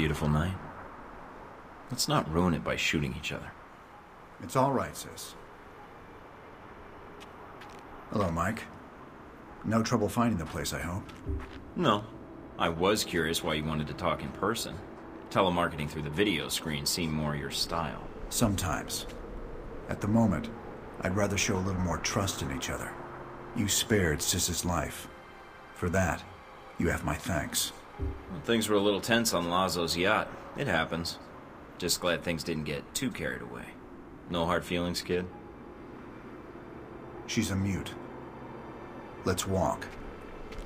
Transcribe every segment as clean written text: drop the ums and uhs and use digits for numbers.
beautiful night. Let's not ruin it by shooting each other. It's all right, sis. Hello, Mike. No trouble finding the place, I hope? No. I was curious why you wanted to talk in person. Telemarketing through the video screen seemed more your style. Sometimes. At the moment, I'd rather show a little more trust in each other. You spared Sis's life. For that, you have my thanks. Well, things were a little tense on Lazo's yacht. It happens. Just glad things didn't get too carried away. No hard feelings, kid? She's a mute. Let's walk.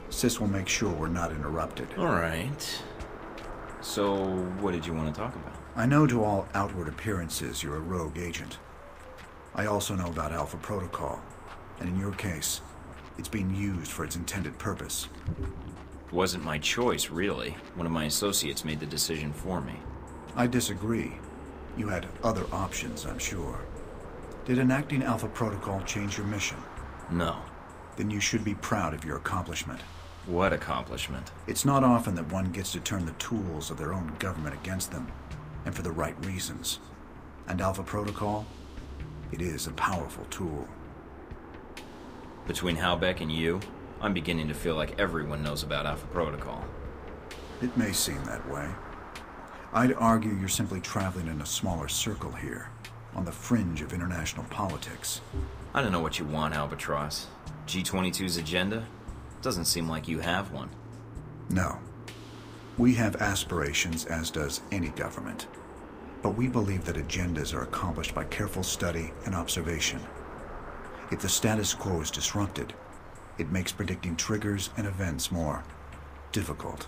Sis will make sure we're not interrupted. All right. So, what did you want to talk about? I know to all outward appearances you're a rogue agent. I also know about Alpha Protocol, and in your case, it's being used for its intended purpose. It wasn't my choice, really. One of my associates made the decision for me. I disagree. You had other options, I'm sure. Did enacting Alpha Protocol change your mission? No. Then you should be proud of your accomplishment. What accomplishment? It's not often that one gets to turn the tools of their own government against them, and for the right reasons. And Alpha Protocol? It is a powerful tool. Between Halbeck and you, I'm beginning to feel like everyone knows about Alpha Protocol. It may seem that way. I'd argue you're simply traveling in a smaller circle here, on the fringe of international politics. I don't know what you want, Albatross. G22's agenda? Doesn't seem like you have one. No. We have aspirations, as does any government. But we believe that agendas are accomplished by careful study and observation. If the status quo is disrupted, it makes predicting triggers and events more difficult.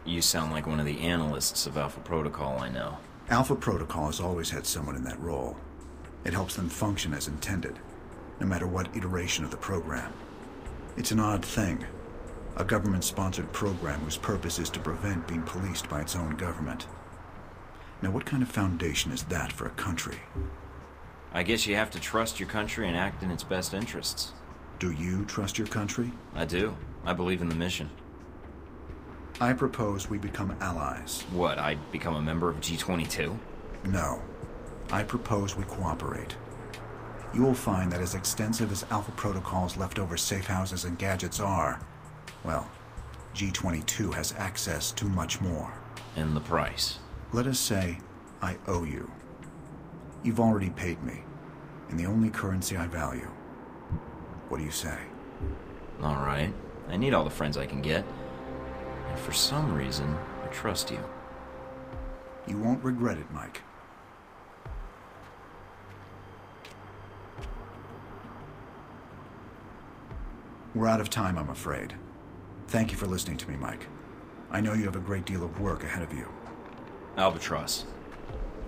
You sound like one of the analysts of Alpha Protocol I know. Alpha Protocol has always had someone in that role. It helps them function as intended, no matter what iteration of the program. It's an odd thing. A government-sponsored program whose purpose is to prevent being policed by its own government. Now, what kind of foundation is that for a country? I guess you have to trust your country and act in its best interests. Do you trust your country? I do. I believe in the mission. I propose we become allies. What, I become a member of G22? No. I propose we cooperate. You will find that as extensive as Alpha Protocol's leftover safe houses and gadgets are, well, G22 has access to much more. And the price? Let us say I owe you. You've already paid me, in the only currency I value. What do you say? All right. I need all the friends I can get. And for some reason, I trust you. You won't regret it, Mike. We're out of time, I'm afraid. Thank you for listening to me, Mike. I know you have a great deal of work ahead of you. Albatross,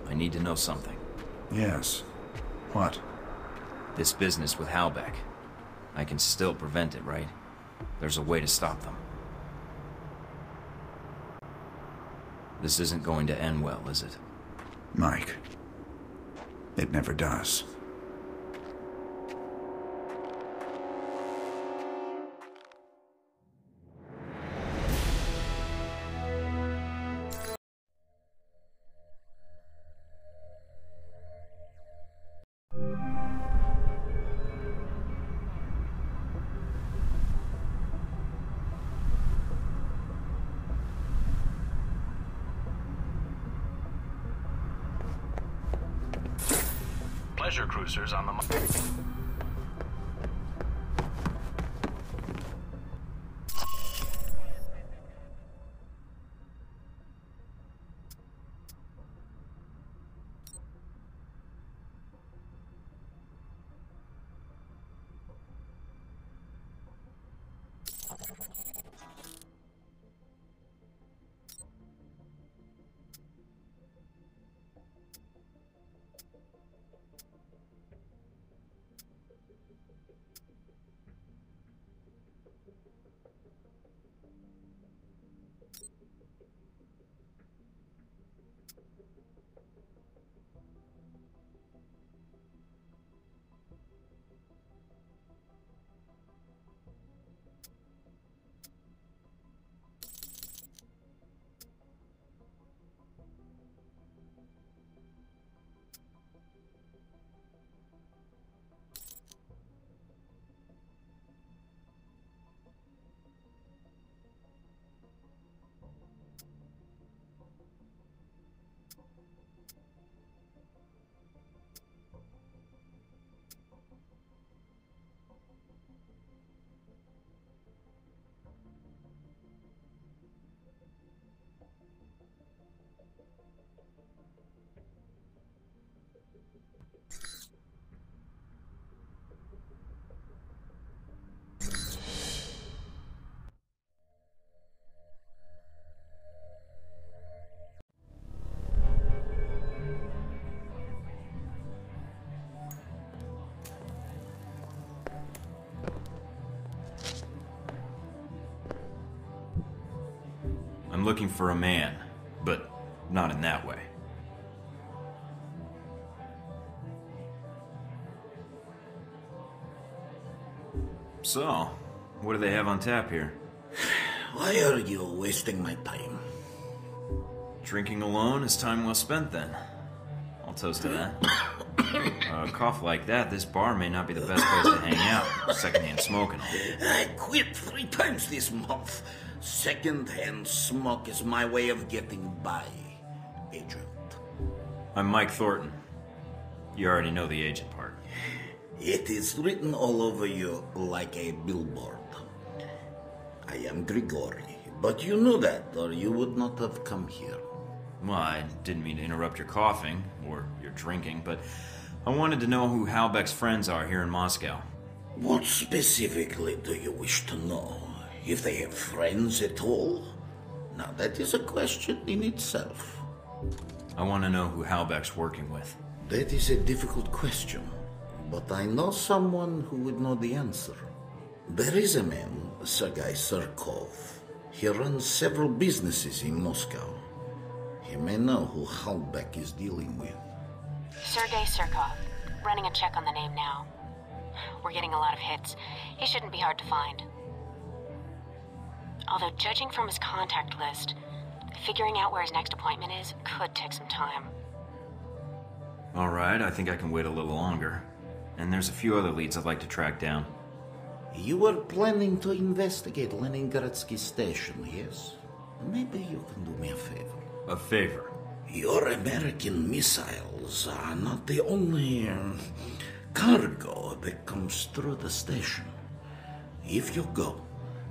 I need to know something. Yes. What? This business with Halbeck. I can still prevent it, right? There's a way to stop them. This isn't going to end well, is it? Mike, it never does. Pleasure cruisers on the... I'm looking for a man, but not in that way. So, what do they have on tap here? Why are you wasting my time? Drinking alone is time well spent then. I'll toast to that. A cough like that, this bar may not be the best place to hang out. Secondhand smoking. I quit 3 times this month. Second-hand smoke is my way of getting by, Agent. I'm Mike Thornton. You already know the agent part. It is written all over you like a billboard. I am Grigori, but you knew that, or you would not have come here. Well, I didn't mean to interrupt your coughing, or your drinking, but I wanted to know who Halbeck's friends are here in Moscow. What specifically do you wish to know? If they have friends at all? Now, that is a question in itself. I want to know who Halbeck's working with. That is a difficult question, but I know someone who would know the answer. There is a man, Sergei Surkov. He runs several businesses in Moscow. He may know who Halbeck is dealing with. Sergei Surkov. Running a check on the name now. We're getting a lot of hits. He shouldn't be hard to find. Although judging from his contact list, figuring out where his next appointment is could take some time. Alright, I think I can wait a little longer. And there's a few other leads I'd like to track down. You were planning to investigate Leningradsky Station, yes? Maybe you can do me a favor. A favor? Your American missiles are not the only cargo that comes through the station. If you go,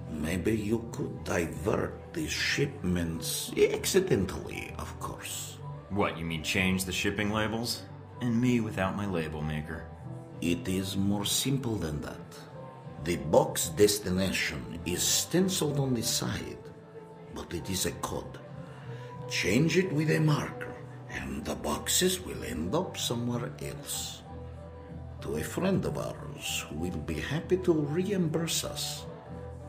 maybe you could divert these shipments, accidentally, of course. What, you mean change the shipping labels? And me without my label maker. It is more simple than that. The box destination is stenciled on the side, but it is a code. Change it with a marker, and the boxes will end up somewhere else. To a friend of ours who will be happy to reimburse us.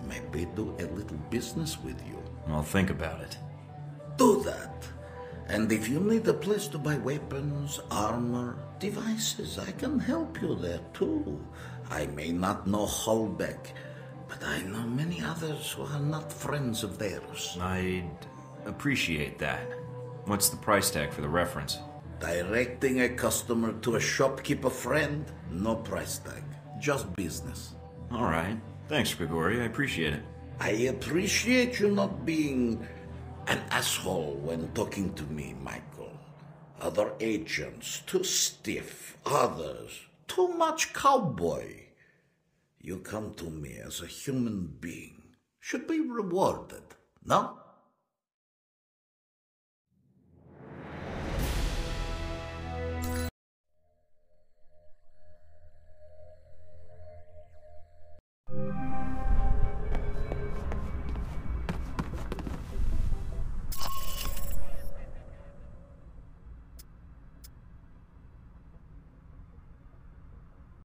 Maybe do a little business with you. I'll think about it. Do that. And if you need a place to buy weapons, armor, devices, I can help you there too. I may not know Halbeck, but I know many others who are not friends of theirs. I'd appreciate that. What's the price tag for the reference? Directing a customer to a shopkeeper friend, no price tag. Just business. Alright. Thanks, Grigori. I appreciate it. I appreciate you not being an asshole when talking to me, Michael. Other agents, too stiff. Others, too much cowboy. You come to me as a human being. Should be rewarded, no?